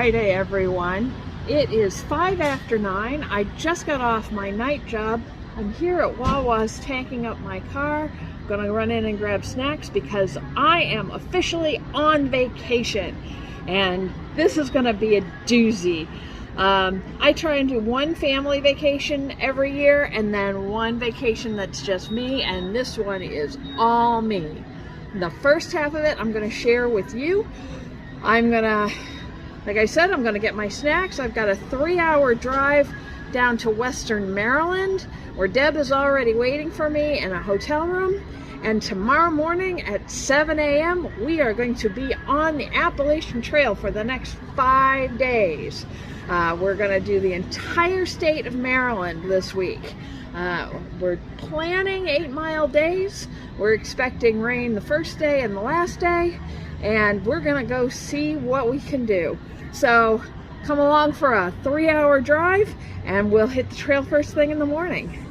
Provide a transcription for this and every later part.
Friday, everyone. It is 5 after 9. I just got off my night job. I'm here at Wawa's tanking up my car. I'm gonna run in and grab snacks because I am officially on vacation. And this is gonna be a doozy. I try and do one family vacation every year and then one vacation that's just me, and this one is all me. The first half of it I'm gonna share with you. Like I said, I'm gonna get my snacks. I've got a 3-hour drive down to Western Maryland, where Deb is already waiting for me in a hotel room. And tomorrow morning at 7 a.m., we are going to be on the Appalachian Trail for the next 5 days. We're gonna do the entire state of Maryland this week. We're planning 8-mile days. We're expecting rain the first day and the last day, and we're gonna go see what we can do. So come along for a 3-hour drive, and we'll hit the trail first thing in the morning.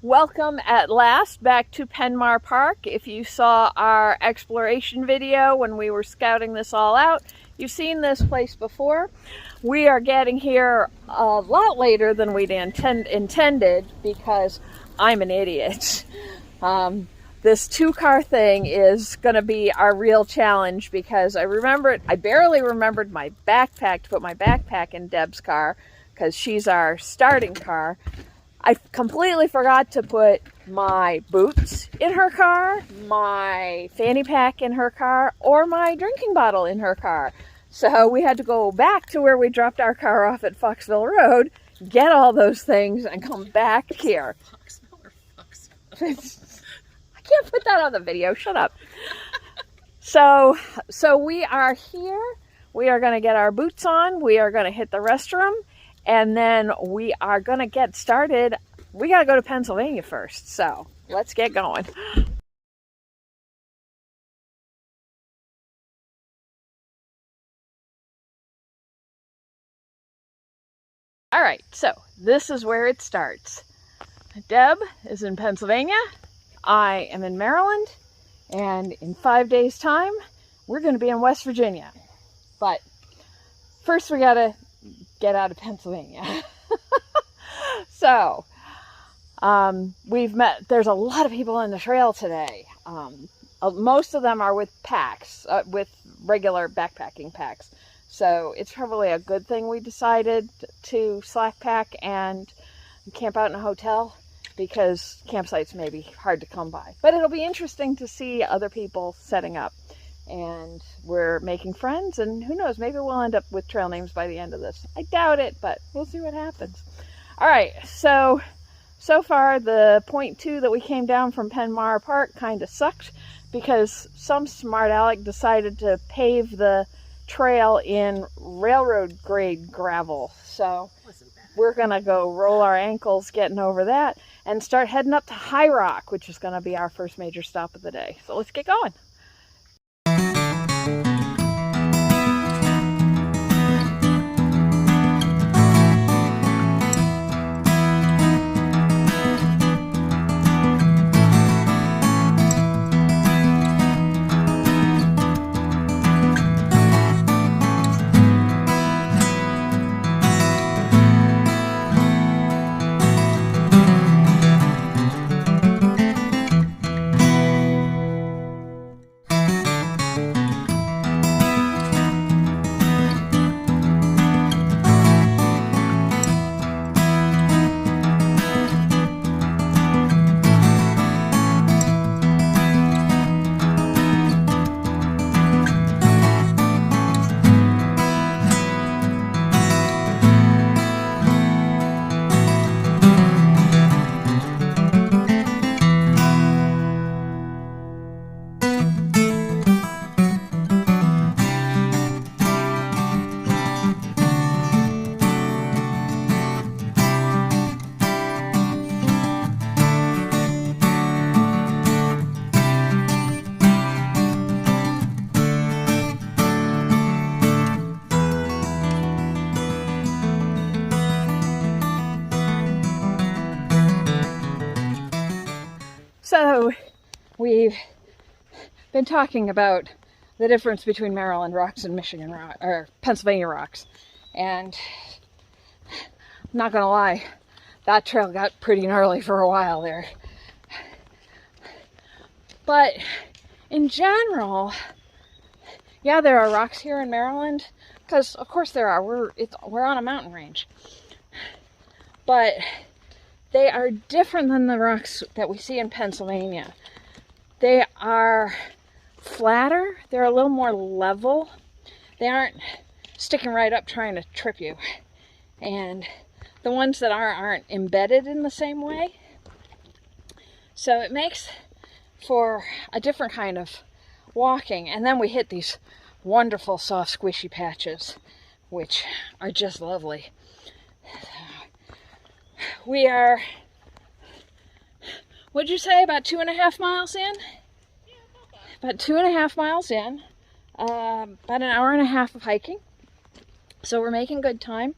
Welcome at last back to Penmar Park. If you saw our exploration video when we were scouting this all out, you've seen this place before. We are getting here a lot later than we'd intended because I'm an idiot. This 2-car thing is going to be our real challenge because I barely remembered my backpack to put my backpack in Deb's car because she's our starting car. I completely forgot to put my boots in her car, my fanny pack in her car, or my drinking bottle in her car. So we had to go back to where we dropped our car off at Foxville Road, get all those things, and come back here. Foxville or Foxville? I can't put that on the video. Shut up. So we are here. We are going to get our boots on. We are going to hit the restroom. And then we are going to get started. We got to go to Pennsylvania first. So let's get going. All right, so this is where it starts. Deb is in Pennsylvania. I am in Maryland. And in 5 days' time, we're going to be in West Virginia. But first we got to get out of Pennsylvania. So there's a lot of people on the trail today. Most of them are with packs, with regular backpacking packs. So it's probably a good thing we decided to slack pack and camp out in a hotel, because campsites may be hard to come by. But it'll be interesting to see other people setting up. And we're making friends, and who knows, maybe we'll end up with trail names by the end of this. I doubt it, but we'll see what happens. All right, so far the point 2 that we came down from Penmar Park kind of sucked because some smart aleck decided to pave the trail in railroad grade gravel. So we're gonna go roll our ankles getting over that and start heading up to High Rock, which is gonna be our first major stop of the day. So let's get going. So we've been talking about the difference between Maryland rocks and Michigan rock, or Pennsylvania rocks. And I'm not gonna lie, that trail got pretty gnarly for a while there. But in general, yeah, there are rocks here in Maryland, because of course there are. We're on a mountain range. But they are different than the rocks that we see in Pennsylvania. They are flatter, they're a little more level. They aren't sticking right up trying to trip you. And the ones that aren't embedded in the same way. So it makes for a different kind of walking. And then we hit these wonderful soft squishy patches, which are just lovely. We are, what'd you say, about 2.5 miles in? Yeah, about 2.5 miles in, about an hour and a half of hiking. So we're making good time.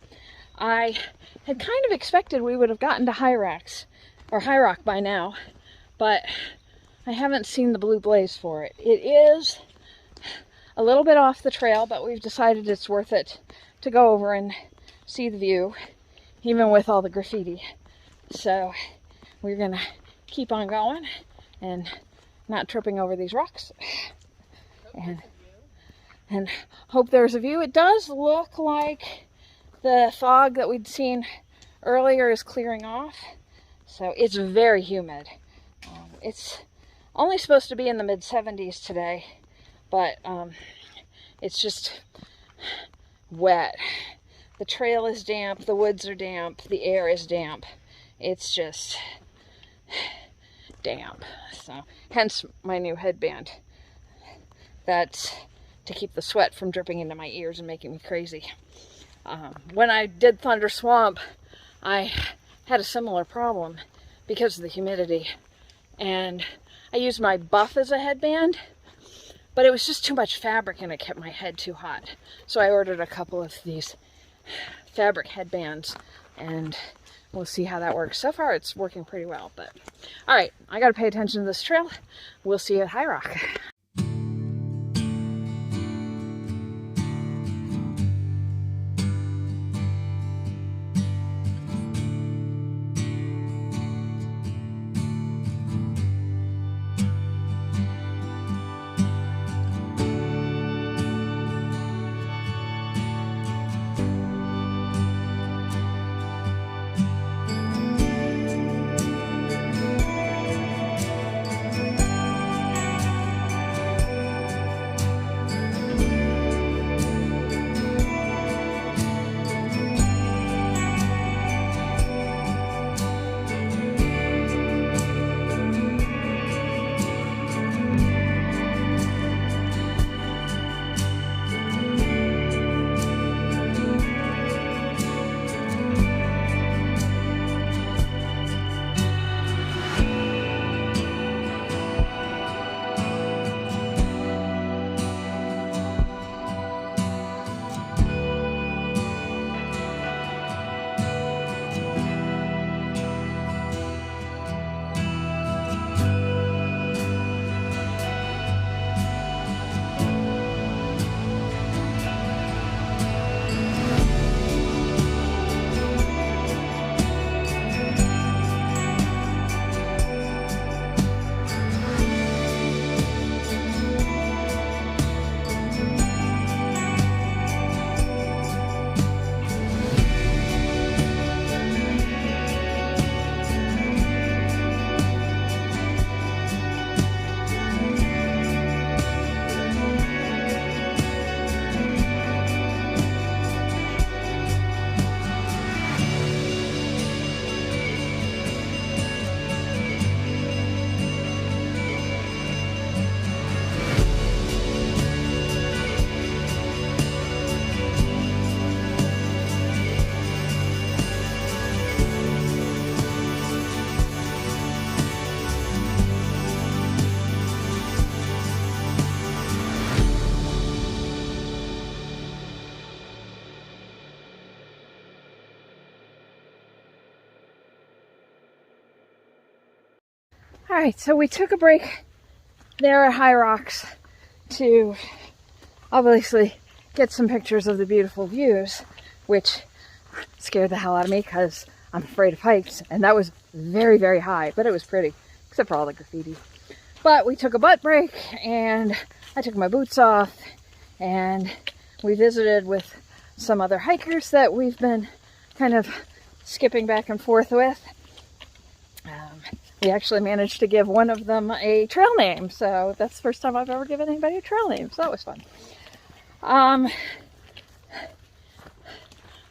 I had kind of expected we would have gotten to High Rock by now, but I haven't seen the blue blaze for it. It is a little bit off the trail, but we've decided it's worth it to go over and see the view, even with all the graffiti. So we're gonna keep on going and not tripping over these rocks and hope there's a view. It does look like the fog that we'd seen earlier is clearing off, so it's very humid. It's only supposed to be in the mid-70s today, but it's just wet. The trail is damp, the woods are damp, the air is damp. It's just damp. So hence my new headband. That's to keep the sweat from dripping into my ears and making me crazy. When I did Thunder Swamp, I had a similar problem because of the humidity. And I used my buff as a headband, but it was just too much fabric and it kept my head too hot. So I ordered a couple of these fabric headbands and we'll see how that works. So far it's working pretty well, but all right, I gotta pay attention to this trail. We'll see you at High Rock. All right, so we took a break there at High Rocks to obviously get some pictures of the beautiful views, which scared the hell out of me because I'm afraid of heights, and that was very, very high, but it was pretty, except for all the graffiti. But we took a butt break, and I took my boots off, and we visited with some other hikers that we've been kind of skipping back and forth with. We actually managed to give one of them a trail name, so that's the first time I've ever given anybody a trail name, so that was fun.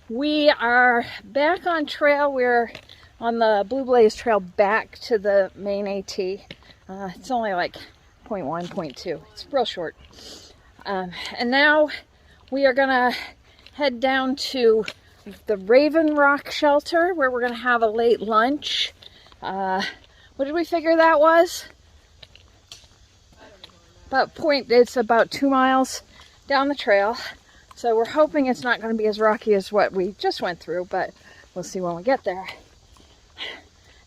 We are back on trail. We're on the Blue Blaze Trail back to the main AT. It's only like 0.1, 0.2. It's real short. And now we are gonna head down to the Raven Rock Shelter, where we're gonna have a late lunch. What did we figure that was? It's about 2 miles down the trail. So we're hoping it's not going to be as rocky as what we just went through, but we'll see when we get there.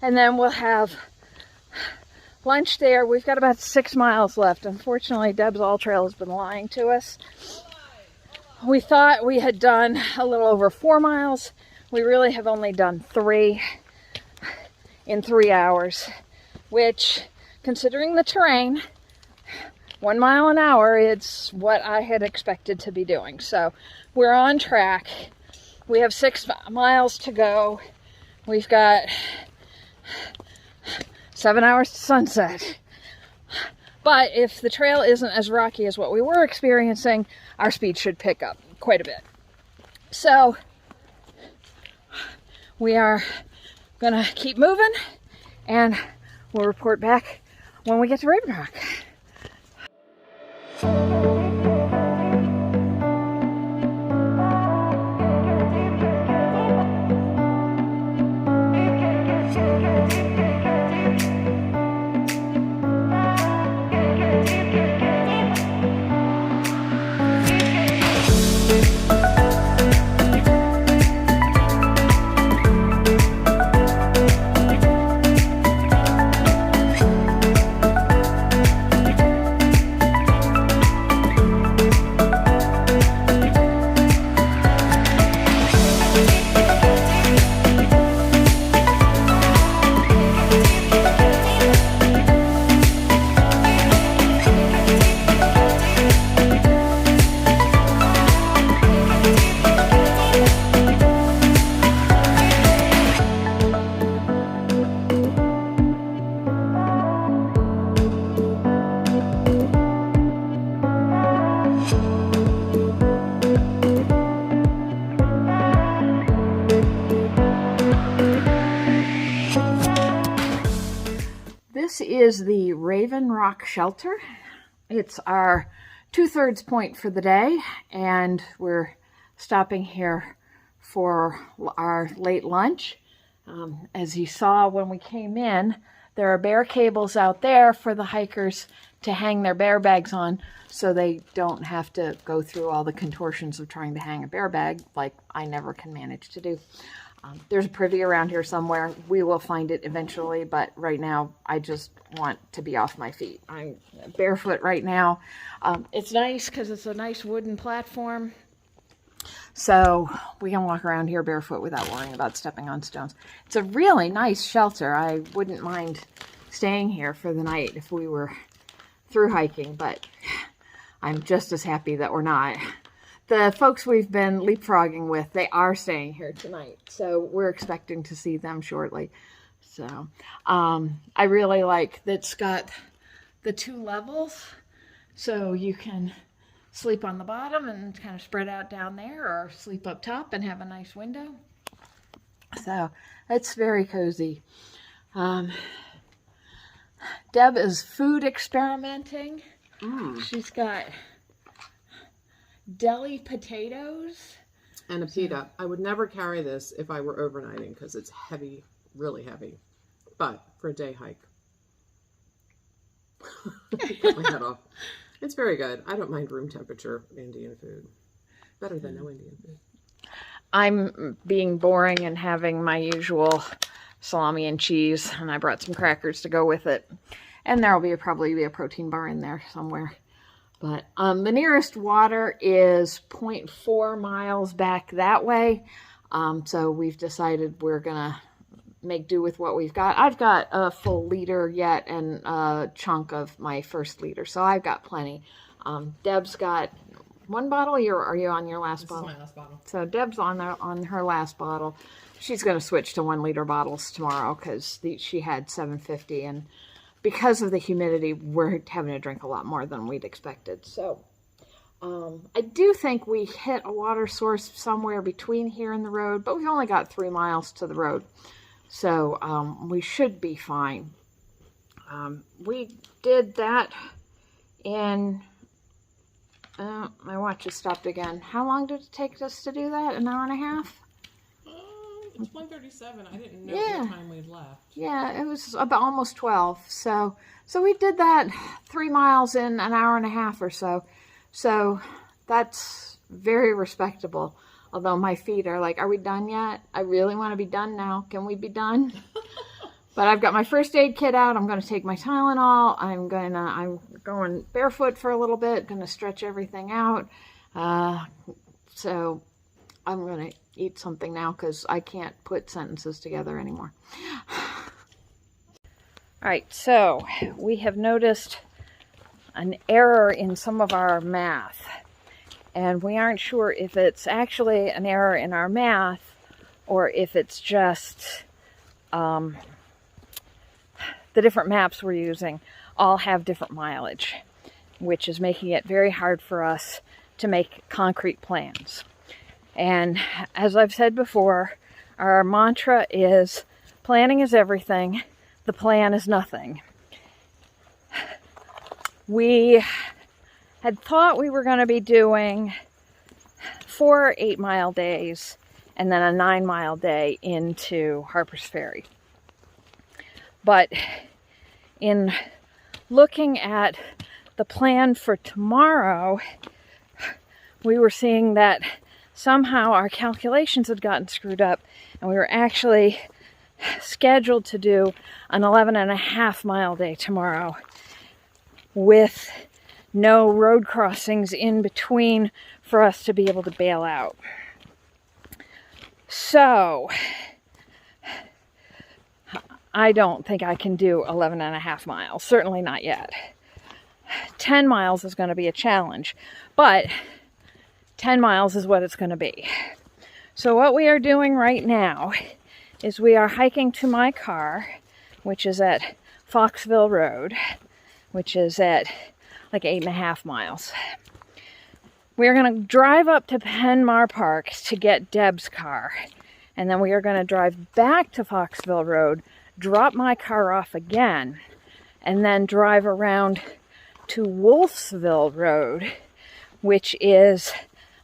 And then we'll have lunch there. We've got about 6 miles left. Unfortunately, Deb's All Trail has been lying to us. We thought we had done a little over 4 miles. We really have only done 3 in 3 hours, which, considering the terrain, 1 mile an hour, it's what I had expected to be doing. So we're on track. We have 6 miles to go. We've got 7 hours to sunset. But if the trail isn't as rocky as what we were experiencing, our speed should pick up quite a bit. So we are gonna keep moving, and we'll report back when we get to Raven Rock. This is the Raven Rock Shelter. It's our 2/3 point for the day, and we're stopping here for our late lunch. As you saw when we came in, there are bear cables out there for the hikers to hang their bear bags on, so they don't have to go through all the contortions of trying to hang a bear bag like I never can manage to do. There's a privy around here somewhere. We will find it eventually, but right now I just want to be off my feet. I'm barefoot right now. It's nice because it's a nice wooden platform, so we can walk around here barefoot without worrying about stepping on stones. It's a really nice shelter. I wouldn't mind staying here for the night if we were through hiking, but I'm just as happy that we're not. The folks we've been leapfrogging with, they are staying here tonight, so we're expecting to see them shortly. So I really like that it's got the 2 levels, so you can sleep on the bottom and kind of spread out down there, or sleep up top and have a nice window. So it's very cozy. Deb is food experimenting. She's got deli potatoes and a pita. I would never carry this if I were overnighting because it's heavy, really heavy. But for a day hike, cut my head off. It's very good. I don't mind room temperature Indian food. Better than no Indian food. I'm being boring and having my usual salami and cheese, and I brought some crackers to go with it. And there will probably be a protein bar in there somewhere. But the nearest water is 0.4 miles back that way. So we've decided we're gonna make do with what we've got. I've got a full liter yet and a chunk of my first liter, so I've got plenty. Deb's got one bottle. Are you on your last bottle? This is my last bottle. So Deb's on her last bottle. She's going to switch to 1 liter bottles tomorrow because she had 750, and because of the humidity, we're having to drink a lot more than we'd expected. So I do think we hit a water source somewhere between here and the road, but we've only got 3 miles to the road. So we should be fine. We did that in, my watch has stopped again. How long did it take us to do that? An hour and a half? It's 1:37. I didn't know Yeah. what time we'd left. Yeah, it was about almost 12. So we did that 3 miles in an hour and a half or so. So that's very respectable. Although my feet are like, are we done yet? I really want to be done now. Can we be done? But I've got my first aid kit out. I'm going to take my Tylenol. I'm going barefoot for a little bit. Going to stretch everything out. So I'm going to eat something now because I can't put sentences together anymore. All right, so we have noticed an error in some of our math. And we aren't sure if it's actually an error in our math or if it's just the different maps we're using all have different mileage, which is making it very hard for us to make concrete plans. And as I've said before, our mantra is planning is everything, the plan is nothing. We had thought we were going to be doing 4 8-mile days and then a 9-mile day into Harper's Ferry. But in looking at the plan for tomorrow, we were seeing that somehow our calculations had gotten screwed up and we were actually scheduled to do an 11.5-mile day tomorrow with no road crossings in between for us to be able to bail out. So I don't think I can do 11.5 miles. Certainly not yet. 10 miles is going to be a challenge, but 10 miles is what it's going to be. So what we are doing right now is we are hiking to my car, which is at Foxville Road, which is at like 8.5 miles. We are going to drive up to Penmar Park to get Deb's car. And then we are going to drive back to Foxville Road, drop my car off again, and then drive around to Wolfsville Road, which is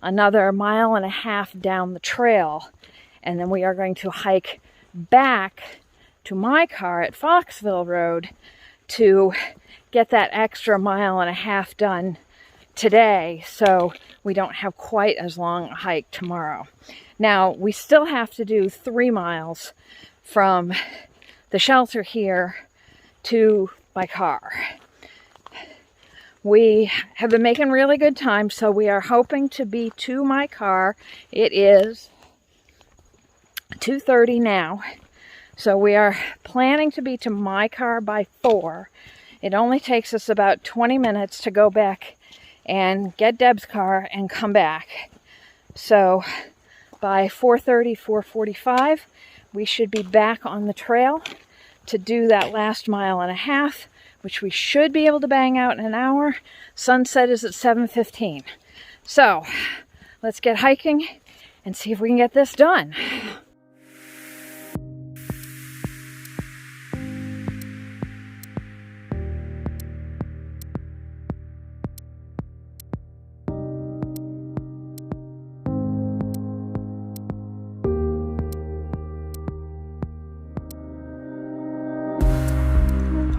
another 1.5 miles down the trail. And then we are going to hike back to my car at Foxville Road to get that extra 1.5 miles done today, so we don't have quite as long a hike tomorrow. Now, we still have to do 3 miles from the shelter here to my car. We have been making really good time, so we are hoping to be to my car. It is 2:30 now, so we are planning to be to my car by 4. It only takes us about 20 minutes to go back and get Deb's car and come back. So by 4:30, 4:45, we should be back on the trail to do that last 1.5 miles, which we should be able to bang out in an hour. Sunset is at 7:15. So let's get hiking and see if we can get this done.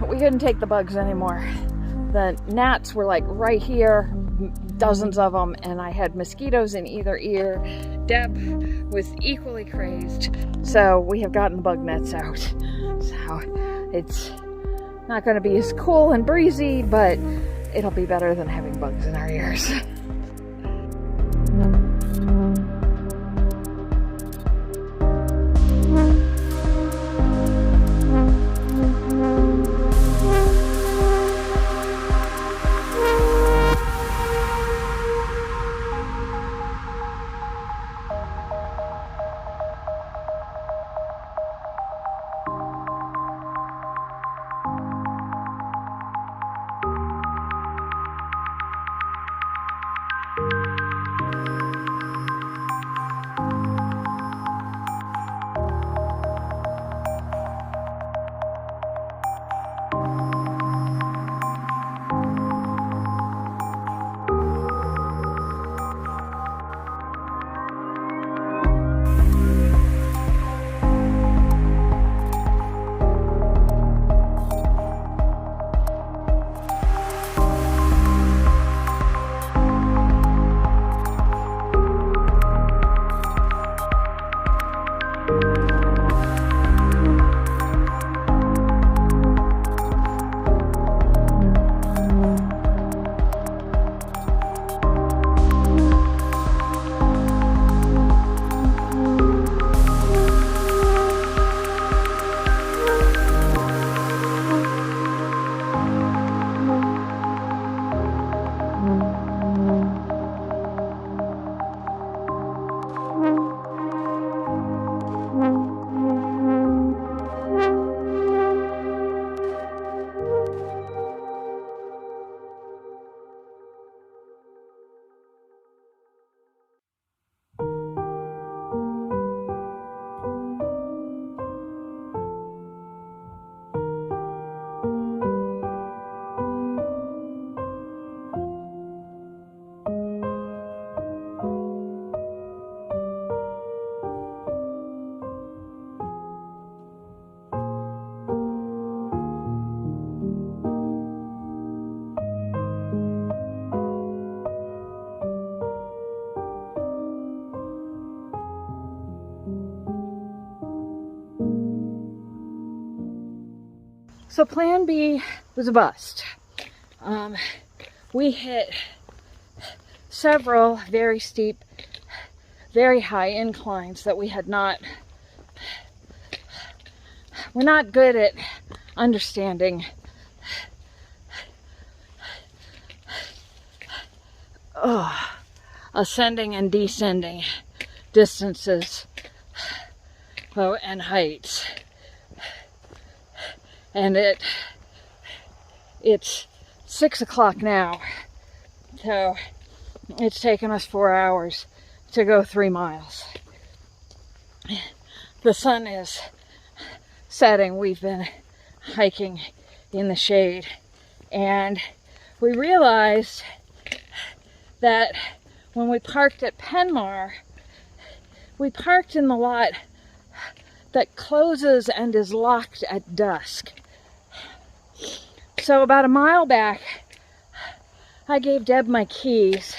We couldn't take the bugs anymore. The gnats were like right here, dozens of them, and I had mosquitoes in either ear. Deb was equally crazed, so we have gotten bug nets out. So it's not going to be as cool and breezy, but it'll be better than having bugs in our ears. So plan B was a bust. We hit several very steep, very high inclines that we're not good at understanding ascending and descending distances and heights. And it's 6 o'clock now, so it's taken us 4 hours to go 3 miles. The sun is setting. We've been hiking in the shade, and we realized that when we parked at Penmar, we parked in the lot that closes and is locked at dusk. So about a mile back, I gave Deb my keys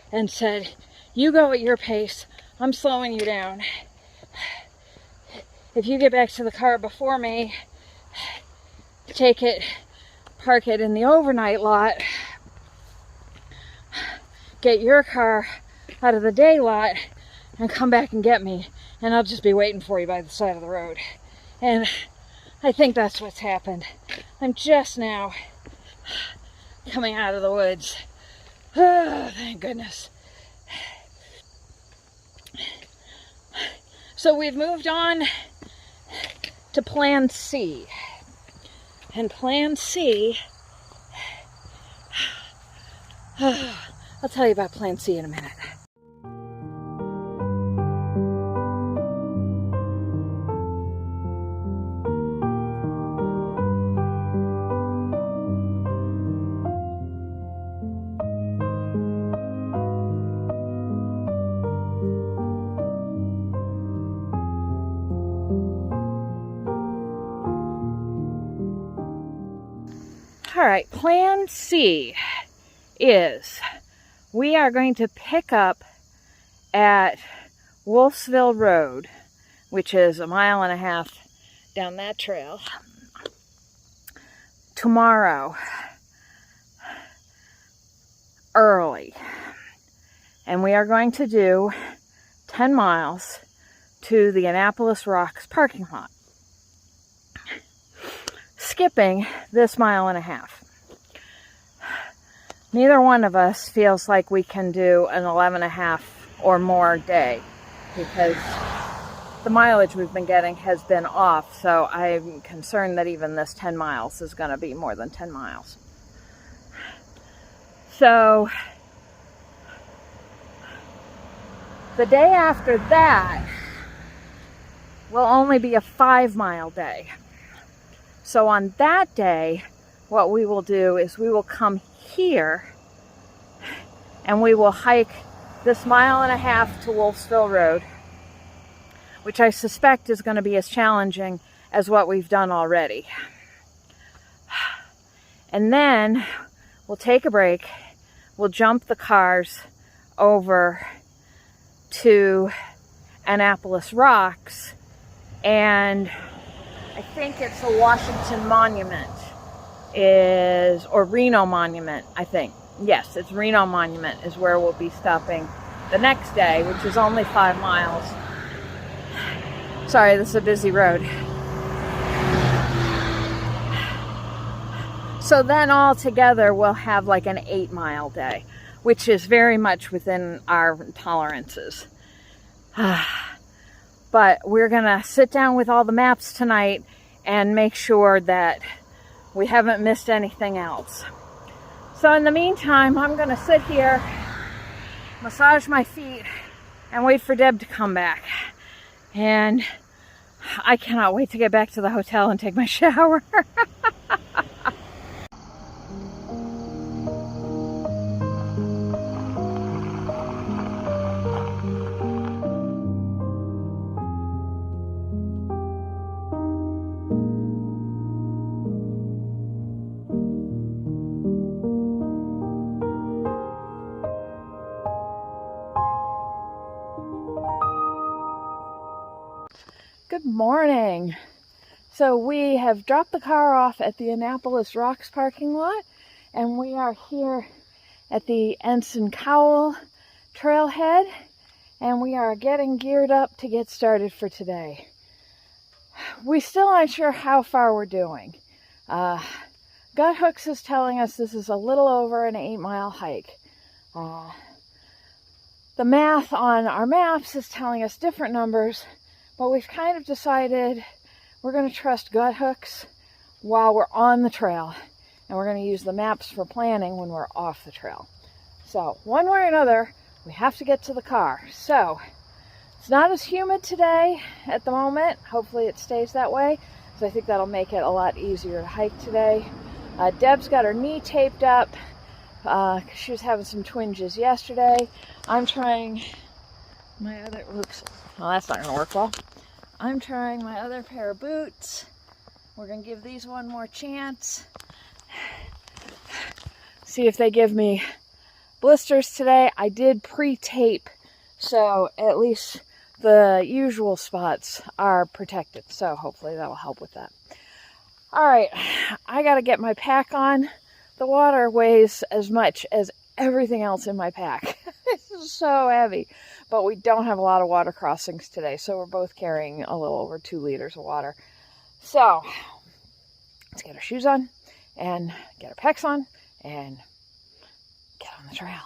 and said, "You go at your pace, I'm slowing you down. If you get back to the car before me, take it, park it in the overnight lot, get your car out of the day lot, and come back and get me, and I'll just be waiting for you by the side of the road." And I think that's what's happened. I'm just now coming out of the woods. Oh, thank goodness. So we've moved on to Plan C. And Plan C, I'll tell you about Plan C in a minute. All right, Plan C is we are going to pick up at Wolfsville Road, which is 1.5 miles down that trail, tomorrow early. And we are going to do 10 miles to the Annapolis Rocks parking lot, skipping this 1.5 miles. Neither one of us feels like we can do an 11.5 or more day because the mileage we've been getting has been off, so I'm concerned that even this 10 miles is going to be more than 10 miles. So the day after that will only be a 5-mile day. So on that day, what we will do is we will come here and we will hike this 1.5 miles to Wolfsville Road, which I suspect is going to be as challenging as what we've done already. And then we'll take a break, we'll jump the cars over to Annapolis Rocks, and I think it's the Washington Monument or Reno Monument, I think. Yes, it's Reno Monument is where we'll be stopping the next day, which is only 5 miles. Sorry, this is a busy road. So then all together we'll have like an 8-mile day, which is very much within our tolerances. But we're gonna sit down with all the maps tonight and make sure that we haven't missed anything else. So in the meantime, I'm gonna sit here, massage my feet, and wait for Deb to come back. And I cannot wait to get back to the hotel and take my shower. Good morning. So we have dropped the car off at the Annapolis Rocks parking lot, and we are here at the Ensign Cowell trailhead, and we are getting geared up to get started for today. We still aren't sure how far we're doing. Gut Hooks is telling us this is a little over an 8-mile hike. The math on our maps is telling us different numbers, but we've kind of decided we're going to trust Gut Hooks while we're on the trail, and we're going to use the maps for planning when we're off the trail. So one way or another, we have to get to the car. So it's not as humid today at the moment. Hopefully it stays that way, so I think that'll make it a lot easier to hike today. Deb's got her knee taped up because she was having some twinges yesterday. I'm trying my other, oops, well, that's not going to work well. I'm trying my other pair of boots. We're going to give these one more chance. See if they give me blisters today. I did pre-tape, so at least the usual spots are protected. So hopefully that'll help with that. All right, I got to get my pack on. The water weighs as much as everything else in my pack. It's so heavy. But we don't have a lot of water crossings today, so we're both carrying a little over 2 liters of water. So let's get our shoes on and get our packs on and get on the trail.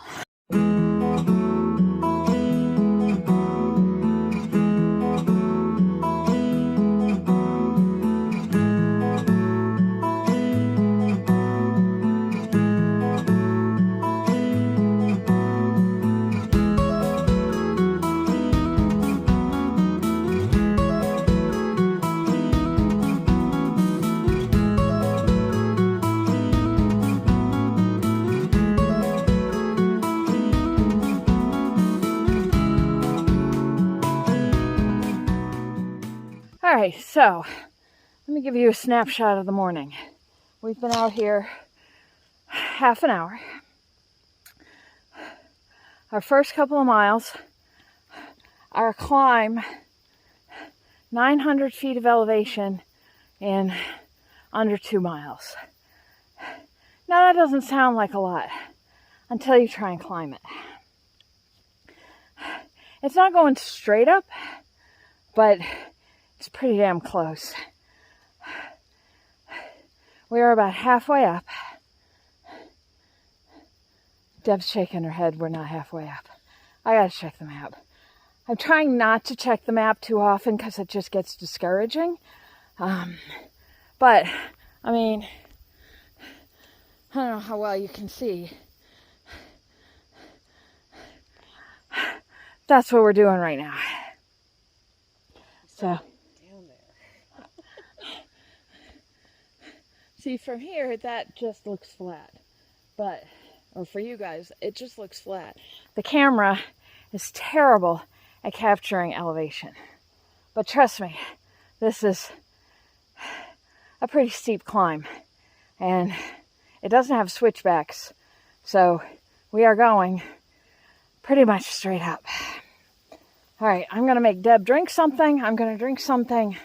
Alright, so let me give you a snapshot of the morning. We've been out here half an hour. our first couple of miles, our climb, 900 feet of elevation in under 2 miles. Now that doesn't sound like a lot until you try and climb it. It's not going straight up, but it's pretty damn close. We are about halfway up. Deb's shaking her head. We're not halfway up. I gotta check the map. I'm trying not to check the map too often because it just gets discouraging. But, I mean, I don't know how well you can see. That's what we're doing right now. So, Down there. see, from here, that just looks flat. But, or for you guys, it just looks flat. The camera is terrible at capturing elevation. But trust me, this is a pretty steep climb. And it doesn't have switchbacks. So, we are going pretty much straight up. All right, I'm going to make Deb drink something. I'm going to drink something.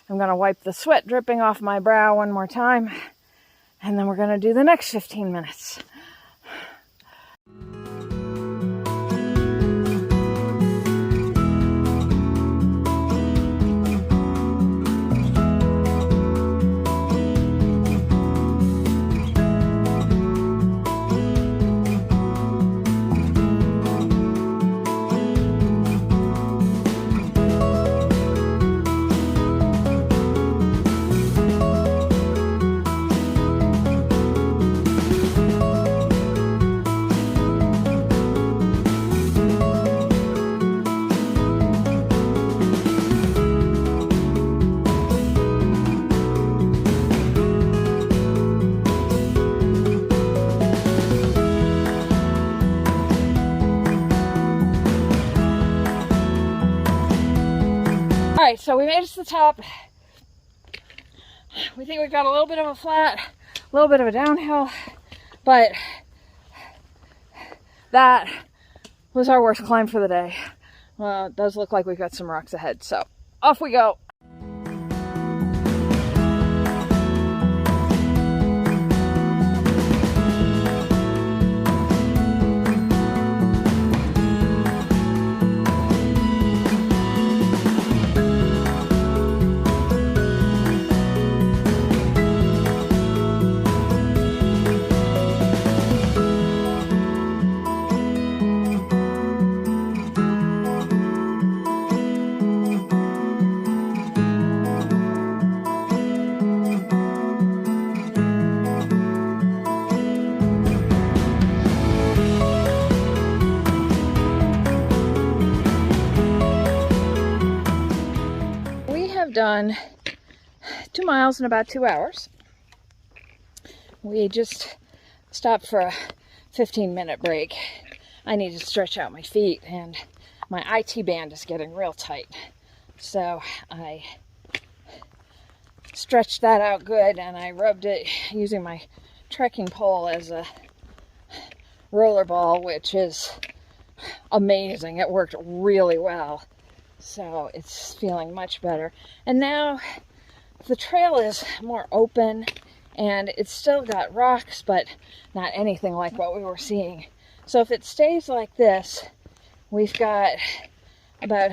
I'm going to wipe the sweat dripping off my brow one more time. And then we're going to do the next 15 minutes. Alright, so we made it to the top. We think we got a little bit of a flat, a little bit of a downhill, but that was our worst climb for the day. It does look like we've got some rocks ahead, so off we go. Done 2 miles in about 2 hours. We just stopped for a 15-minute break. I need to stretch out my feet and my IT band is getting real tight. So I stretched that out good and I rubbed it using my trekking pole as a roller ball, which is amazing. It worked really well. So it's feeling much better. And now the trail is more open and it's still got rocks, but not anything like what we were seeing. So if it stays like this, we've got about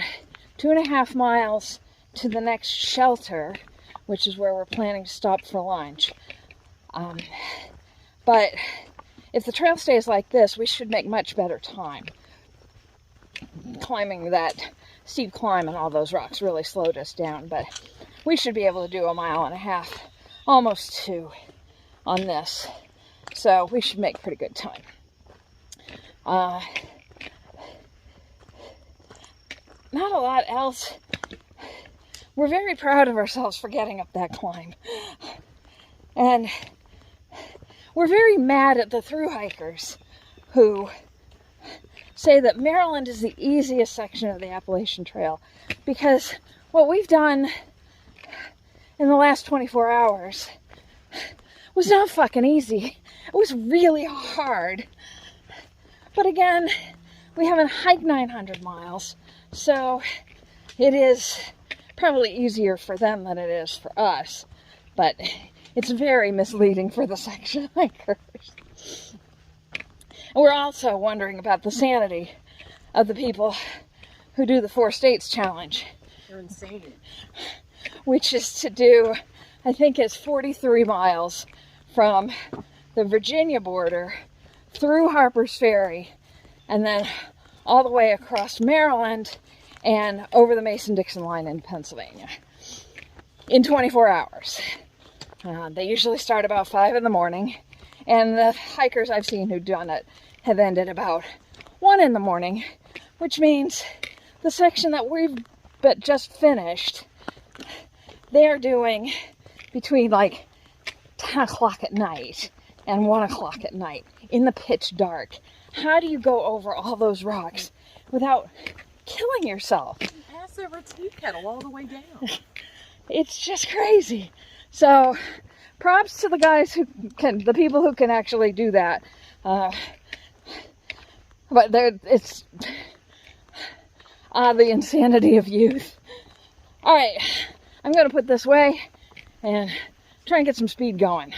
2.5 miles to the next shelter, which is where we're planning to stop for lunch. But if the trail stays like this, we should make much better time. Climbing that steep climb and all those rocks really slowed us down, but we should be able to do 1.5 miles, almost 2 on this. So we should make pretty good time. Not a lot else. We're very proud of ourselves for getting up that climb. And we're very mad at the thru hikers who say that Maryland is the easiest section of the Appalachian Trail, because what we've done in the last 24 hours was not fucking easy. It was really hard. But again, we haven't hiked 900 miles, so it is probably easier for them than it is for us, but it's very misleading for the section hikers. And we're also wondering about the sanity of the people who do the 4 States challenge. They're insane. Which is to do, I think it's 43 miles from the Virginia border through Harper's Ferry and then all the way across Maryland and over the Mason Dixon line in Pennsylvania in 24 hours. They usually start about 5 in the morning, and the hikers I've seen who've done it have ended about 1 in the morning, which means the section that we've just finished, they're doing between like 10 o'clock at night and 1 o'clock at night in the pitch dark. How do you go over all those rocks without killing yourself? Pass over a tea kettle all the way down. It's just crazy. So props to the guys who can, the people who can actually do that. But it's the insanity of youth. All right, I'm going to put this way and try and get some speed going.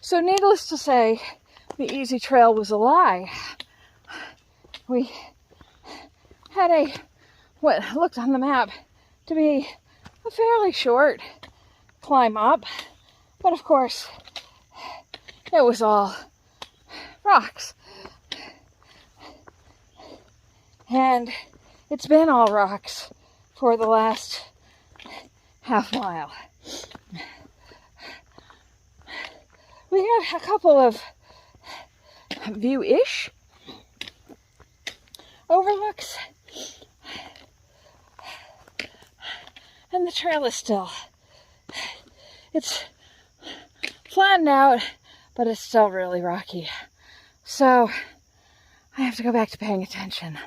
So needless to say, the easy trail was a lie. We had what looked on the map to be a fairly short climb up, but of course it was all rocks. And it's been all rocks for the last half mile. We had a couple of view-ish overlooks, and the trail is still, it's flattened out, but it's still really rocky. So I have to go back to paying attention.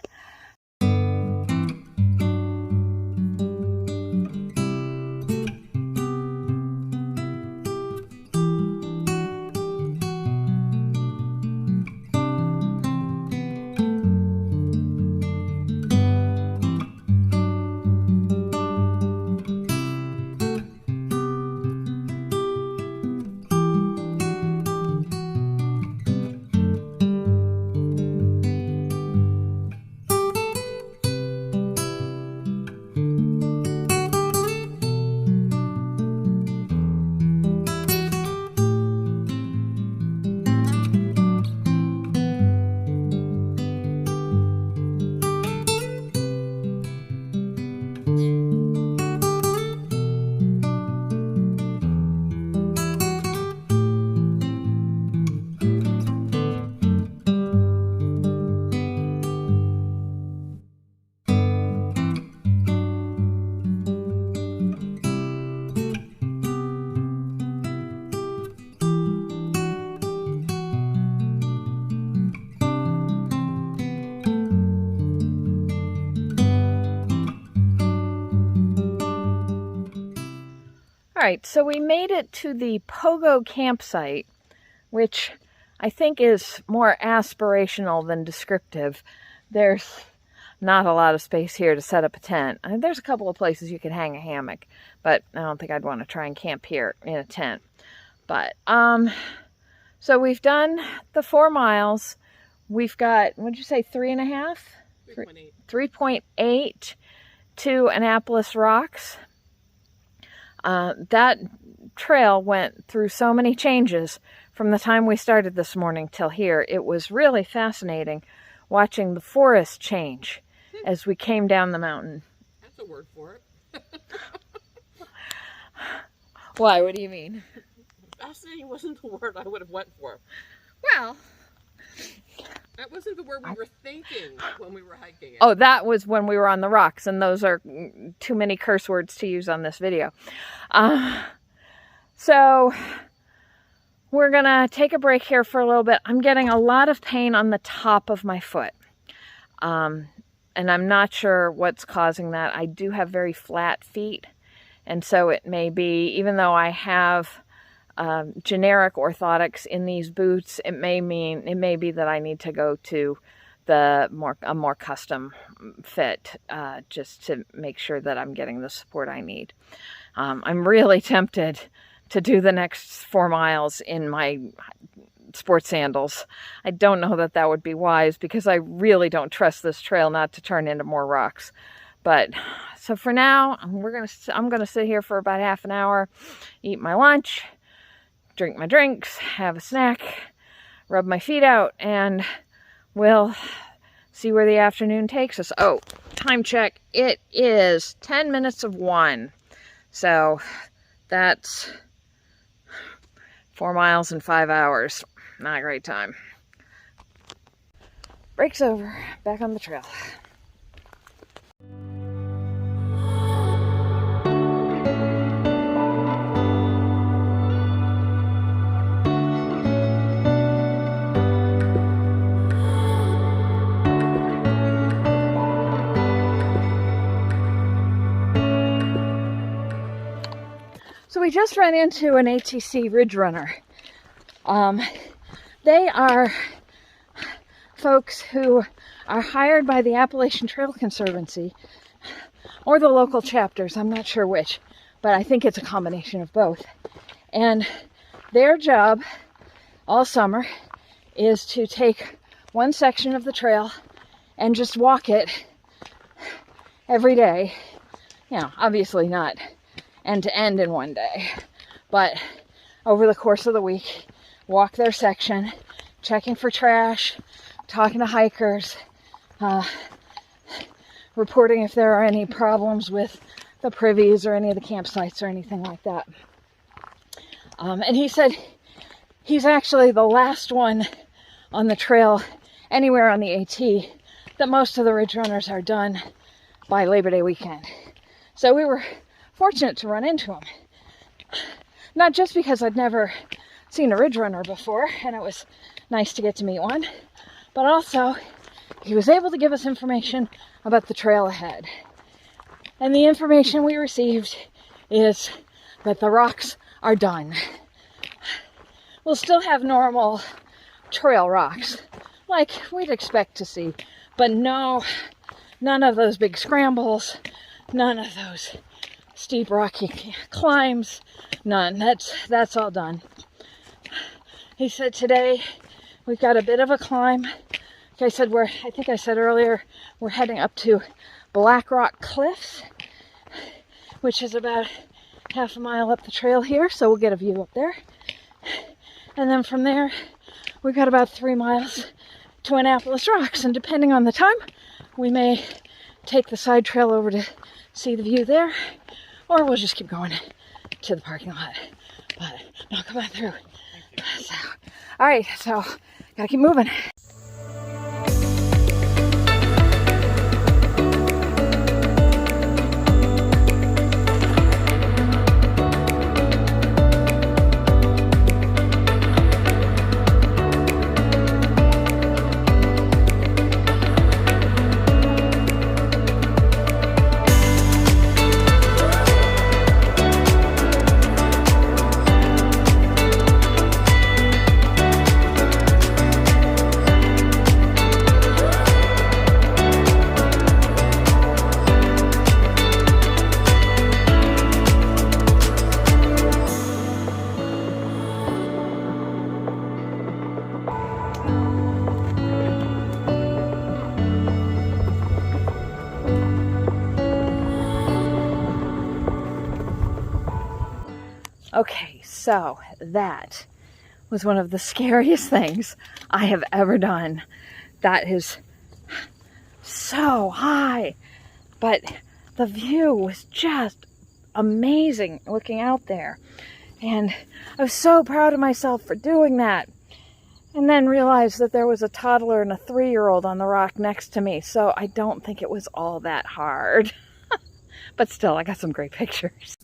Alright, so we made it to the Pogo campsite, which I think is more aspirational than descriptive. There's not a lot of space here to set up a tent. There's a couple of places you can hang a hammock, but I don't think I'd want to try and camp here in a tent. But, so we've done the 4 miles. We've got, what'd you say, 3.5? 3.8 to Annapolis Rocks. That trail went through so many changes from the time we started this morning till here. It was really fascinating watching the forest change as we came down the mountain. That's a word for it. Why? What do you mean? Fascinating wasn't the word I would have went for. Well, that wasn't the word we were thinking when we were hiking it. Oh, that was when we were on the rocks, and those are too many curse words to use on this video. So we're gonna take a break here for a little bit. I'm getting a lot of pain on the top of my foot. And I'm not sure what's causing that. I do have very flat feet. And so it may be, even though I have generic orthotics in these boots, it may be that I need to go to a more custom fit just to make sure that I'm getting the support I need. I'm really tempted to do the next 4 miles in my sports sandals. I don't know that that would be wise because I really don't trust this trail not to turn into more rocks. But so for now, I'm gonna sit here for about half an hour, eat my lunch, drink my drinks, have a snack, rub my feet out, and we'll see where the afternoon takes us. Oh, time check. It is 10 minutes of 1. So that's 4 miles in 5 hours. Not a great time. Break's over. Back on the trail. So we just ran into an ATC Ridge Runner. They are folks who are hired by the Appalachian Trail Conservancy or the local chapters, I'm not sure which, but I think it's a combination of both. And their job all summer is to take one section of the trail and just walk it every day. You know, obviously not end to end in one day, but over the course of the week, walk their section, checking for trash, talking to hikers, reporting if there are any problems with the privies or any of the campsites or anything like that. And he said he's actually the last one on the trail anywhere on the AT, that most of the Ridge Runners are done by Labor Day weekend. So we were fortunate to run into him. Not just because I'd never seen a Ridge Runner before, and it was nice to get to meet one, but also he was able to give us information about the trail ahead. And the information we received is that the rocks are done. We'll still have normal trail rocks, like we'd expect to see, but no, none of those big scrambles, none of those steep rocky climbs, none. That's all done. He said today we've got a bit of a climb. Like I said, I think I said earlier, we're heading up to Black Rock Cliffs, which is about half a mile up the trail here, so we'll get a view up there. And then from there, we've got about 3 miles to Annapolis Rocks, and depending on the time, we may take the side trail over to see the view there, or we'll just keep going to the parking lot. But no, come on through. So, all right, so gotta keep moving. Okay, so that was one of the scariest things I have ever done. That is so high, but the view was just amazing looking out there. And I was so proud of myself for doing that. And then realized that there was a toddler and a 3-year-old on the rock next to me, so I don't think it was all that hard. But still, I got some great pictures.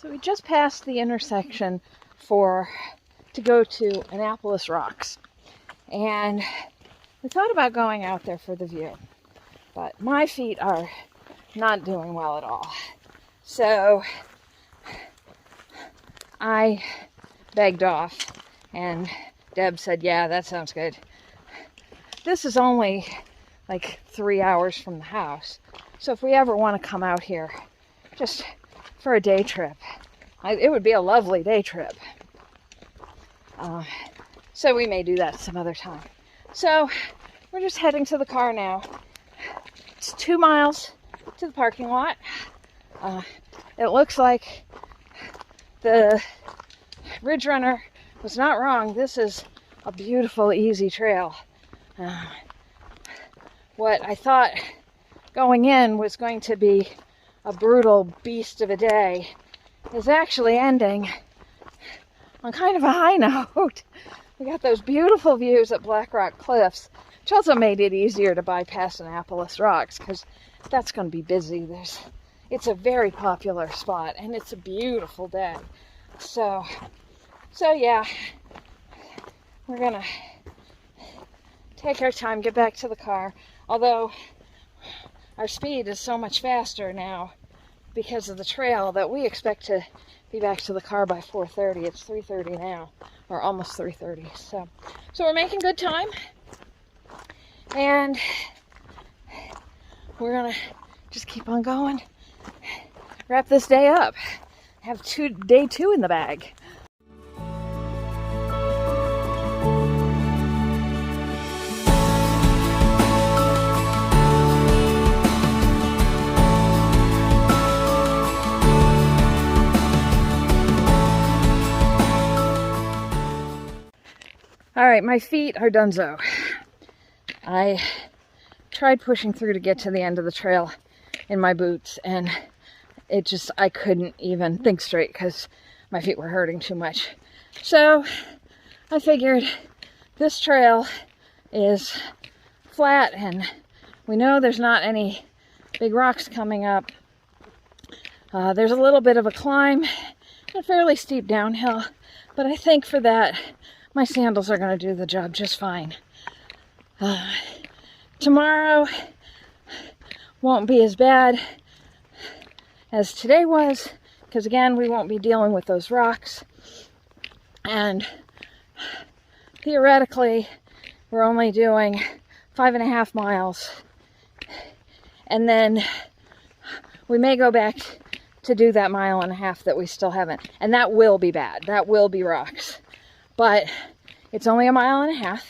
So we just passed the intersection to go to Annapolis Rocks, and we thought about going out there for the view, but my feet are not doing well at all. So I begged off, and Deb said, yeah, that sounds good. This is only like 3 hours from the house, so if we ever want to come out here just for a day trip, it would be a lovely day trip. So we may do that some other time. So we're just heading to the car now. It's 2 miles to the parking lot. It looks like the Ridge Runner was not wrong. This is a beautiful, easy trail. What I thought going in was going to be a brutal beast of a day is actually ending on kind of a high note. We got those beautiful views at Black Rock Cliffs, which also made it easier to bypass Annapolis Rocks because that's going to be busy. It's a very popular spot and it's a beautiful day. So yeah, we're gonna take our time, get back to the car, although our speed is so much faster now because of the trail that we expect to be back to the car by 4:30. It's 3:30 now, or almost 3:30. So we're making good time, and we're gonna just keep on going. Wrap this day up. Have day two in the bag. All right, my feet are donezo. I tried pushing through to get to the end of the trail in my boots, and I couldn't even think straight because my feet were hurting too much. So I figured this trail is flat and we know there's not any big rocks coming up. There's a little bit of a climb, a fairly steep downhill, but I think for that my sandals are going to do the job just fine. Tomorrow won't be as bad as today was, because again, we won't be dealing with those rocks. And theoretically, we're only doing 5.5 miles. And then we may go back to do that 1.5 miles that we still haven't. And that will be bad. That will be rocks. But it's only 1.5 miles,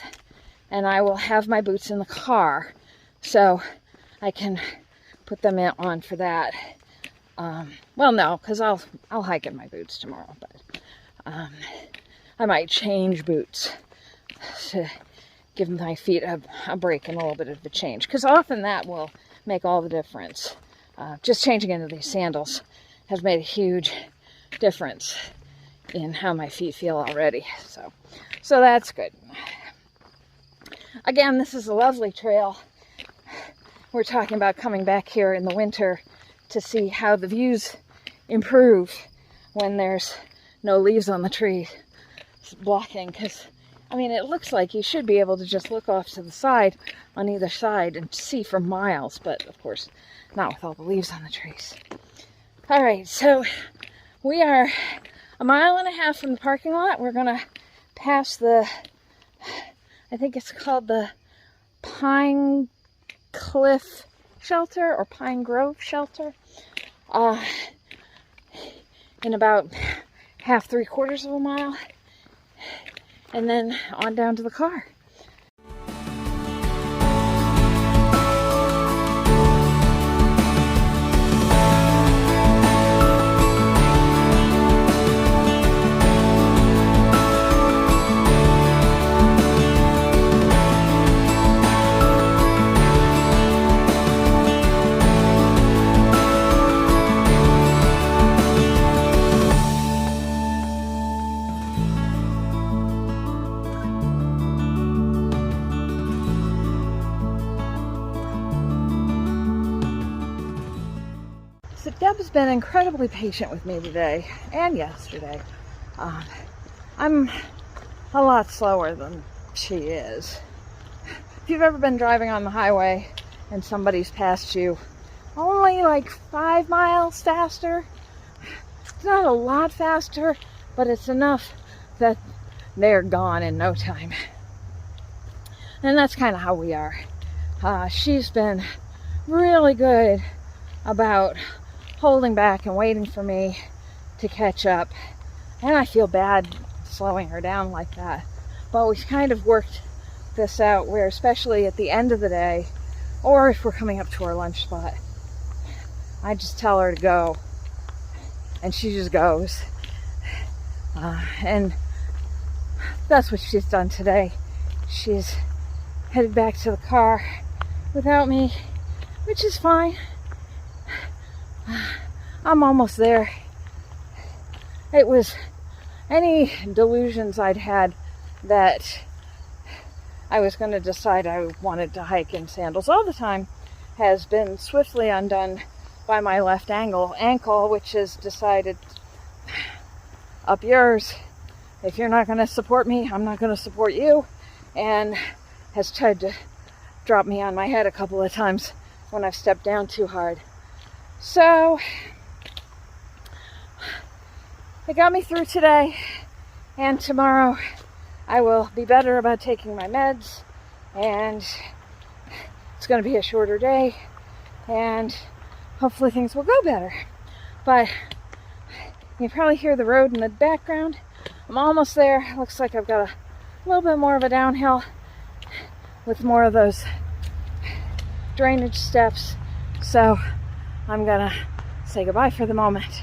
and I will have my boots in the car, so I can put them on for that. Well, no, because I'll hike in my boots tomorrow, but I might change boots to give my feet a break and a little bit of a change, because often that will make all the difference. Just changing into these sandals has made a huge difference in how my feet feel already, so that's good. Again, this is a lovely trail. We're talking about coming back here in the winter to see how the views improve when there's no leaves on the tree blocking, because I mean, it looks like you should be able to just look off to the side on either side and see for miles, but of course not with all the leaves on the trees. All right, so We are a mile and a half from the parking lot. We're gonna pass the, I think it's called the Pine Cliff Shelter or Pine Grove Shelter, in about half, 3/4 of a mile, and then on down to the car. So Deb's been incredibly patient with me today and yesterday. I'm a lot slower than she is. If you've ever been driving on the highway and somebody's passed you only like 5 miles faster, it's not a lot faster, but it's enough that they're gone in no time. And that's kind of how we are. She's been really good about holding back and waiting for me to catch up, and I feel bad slowing her down like that, but we've kind of worked this out where, especially at the end of the day, or if we're coming up to our lunch spot, I just tell her to go and she just goes, and that's what she's done today. She's headed back to the car without me, which is fine. I'm almost there. It was any delusions I'd had that I was going to decide I wanted to hike in sandals all the time has been swiftly undone by my left ankle, which has decided, up yours. If you're not going to support me, I'm not going to support you, and has tried to drop me on my head a couple of times when I've stepped down too hard. So it got me through today, and tomorrow I will be better about taking my meds, and it's going to be a shorter day, and hopefully things will go better. But you probably hear the road in the background. I'm almost there. Looks like I've got a little bit more of a downhill with more of those drainage steps, so I'm gonna say goodbye for the moment.